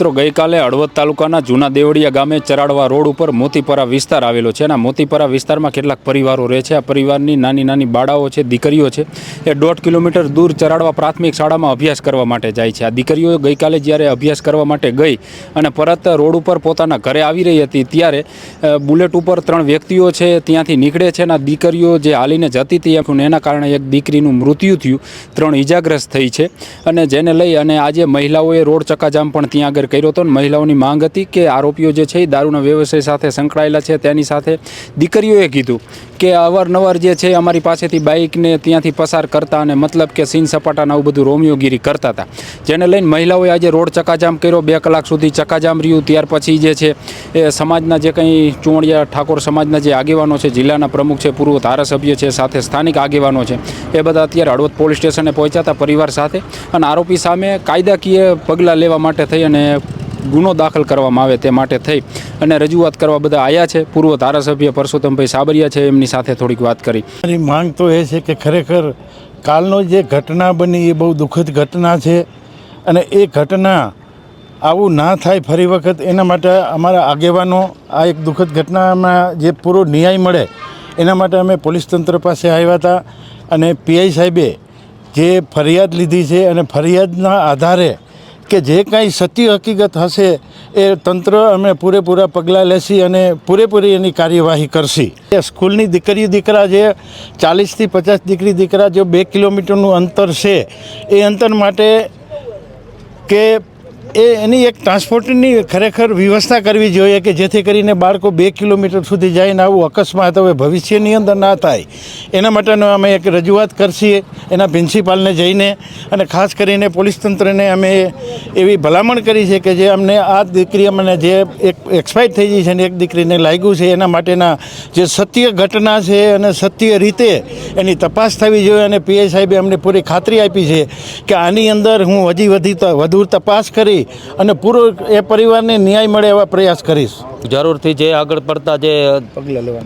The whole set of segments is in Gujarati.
મિત્રો ગઈકાલે હળવદ તાલુકાના જૂના દેવળિયા ગામે ચરાડવા રોડ ઉપર મોતીપરા વિસ્તાર આવેલો છે અને મોતીપરા વિસ્તારમાં કેટલાક પરિવારો રહે છે। આ પરિવારની નાની નાની બાળાઓ છે, દીકરીઓ છે, એ 1.5 કિલોમીટર દૂર ચરાડવા પ્રાથમિક શાળામાં અભ્યાસ કરવા માટે જાય છે। આ દીકરીઓ ગઈકાલે જ્યારે અભ્યાસ કરવા માટે ગઈ અને પરત રોડ ઉપર પોતાના ઘરે આવી રહી હતી ત્યારે બુલેટ ઉપર 3 વ્યક્તિઓ છે ત્યાંથી નીકળે છે અને દીકરીઓ જે હાલીને જતી હતી એના કારણે એક દીકરીનું મૃત્યુ થયું, 3 ઇજાગ્રસ્ત થઈ છે અને જેને લઈ અને આજે મહિલાઓએ રોડ ચક્કાજામ પણ ત્યાં આગળ કર્યો હતો। મહિલાઓની માંગ હતી કે આરોપીઓ જે છે એ દારૂના વ્યવસાય સાથે સંકળાયેલા છે। તેની સાથે દીકરીઓએ કીધું કે અવારનવાર જે છે અમારી પાસેથી બાઇકને ત્યાંથી પસાર કરતા અને મતલબ કે સીન સપાટાના આવું બધું રોમિયોગીરી કરતા હતા, જેને લઈને મહિલાઓએ આજે રોડ ચક્કાજામ કર્યો। 2 કલાક સુધી ચક્કાજામ રહ્યું। ત્યાર પછી જે છે એ સમાજના જે કંઈ ચુંવડિયા ઠાકોર સમાજના જે આગેવાનો છે, જિલ્લાના પ્રમુખ છે, પૂર્વ ધારાસભ્ય છે, સાથે સ્થાનિક આગેવાનો છે, એ બધા અત્યારે હળવદ પોલીસ સ્ટેશને પહોંચ્યા હતા પરિવાર સાથે અને આરોપી સામે કાયદાકીય પગલાં લેવા માટે થઈ અને ગુનો દાખલ કરવામાં આવે તે માટે થઈ અને રજૂઆત કરવા બધા આવ્યા છે। પૂર્વ ધારાસભ્ય પરસોત્તમભાઈ સાબરિયા છે, એમની સાથે થોડીક વાત કરી। મારી માંગ તો એ છે કે ખરેખર કાલનો જે ઘટના બની એ બહુ દુઃખદ ઘટના છે અને એ ઘટના આવું ના થાય ફરી વખત એના માટે અમારા આગેવાનો આ એક દુઃખદ ઘટનામાં જે પૂરો ન્યાય મળે એના માટે અમે પોલીસ તંત્ર પાસે આવ્યા હતા અને પીઆઈ સાહેબે જે ફરિયાદ લીધી છે અને ફરિયાદના આધારે કે જે કાંઈ સત્ય હકીકત હશે એ તંત્ર અમે પૂરેપૂરા પગલાં લેશી અને પૂરેપૂરી એની કાર્યવાહી કરશી। સ્કૂલની દીકરી દીકરા જે 40થી 50 દીકરી દીકરા જો 2 કિલોમીટરનું અંતર છે એ અંતર માટે કે એની એક ટ્રાન્સપોર્ટની ખરેખર વ્યવસ્થા કરવી જોઈએ કે જેથી કરીને બાળકો 2 કિલોમીટર સુધી જઈને આવું અકસ્માત હવે ભવિષ્યની અંદર ના થાય એના માટેનો અમે એક રજૂઆત કરશીએ એના પ્રિન્સિપાલને જઈને અને ખાસ કરીને પોલીસ તંત્રને અમે એવી ભલામણ કરી છે કે જે અમને આ દીકરી અમને જે એક એક્સપાયર થઈ ગઈ છે ને એક દીકરીને લાગ્યું છે એના માટેના જે સત્ય ઘટના છે અને સત્ય રીતે એની તપાસ થવી જોઈએ અને પીઆઈ સાહેબે અમને પૂરી ખાતરી આપી છે કે આની અંદર હું વધુ તપાસ કરી અને પૂરો એ પરિવારને ન્યાય મળે એવા પ્રયાસ કરીશ। જરૂરથી જે આગળ પડતા જે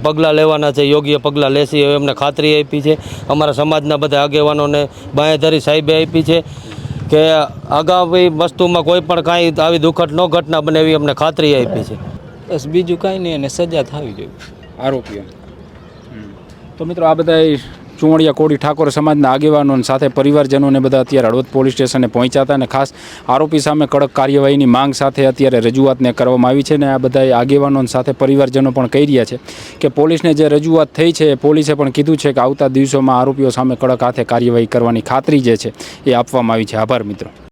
પગલાં લેવાના છે યોગ્ય પગલાં લેશી એવી અમને ખાતરી આપી છે। અમારા સમાજના બધા આગેવાનોને બાંહેધરી સાહેબે આપી છે કે આગામી વસ્તુમાં કોઈ પણ કાંઈ આવી દુઃખદ ન ઘટના બને એવી અમને ખાતરી આપી છે। બસ બીજું કાંઈ નહીં, અને સજા થવી જોઈએ આરોપીઓ। તો મિત્રો આ બધા ચુંવડિયા કોળી ઠાકોર સમાજના આગેવાનો સાથે પરિવારજનોને બધા અત્યારે હળવદ પોલીસ સ્ટેશને પહોંચ્યા હતા અને ખાસ આરોપી સામે કડક કાર્યવાહીની માંગ સાથે અત્યારે રજૂઆતને કરવામાં આવી છે અને આ બધા આગેવાનો સાથે પરિવારજનો પણ કહી રહ્યા છે કે પોલીસને જે રજૂઆત થઈ છે પોલીસે પણ કીધું છે કે આવતા દિવસોમાં આરોપીઓ સામે કડક હાથે કાર્યવાહી કરવાની ખાતરી જે છે એ આપવામાં આવી છે। આભાર મિત્રો।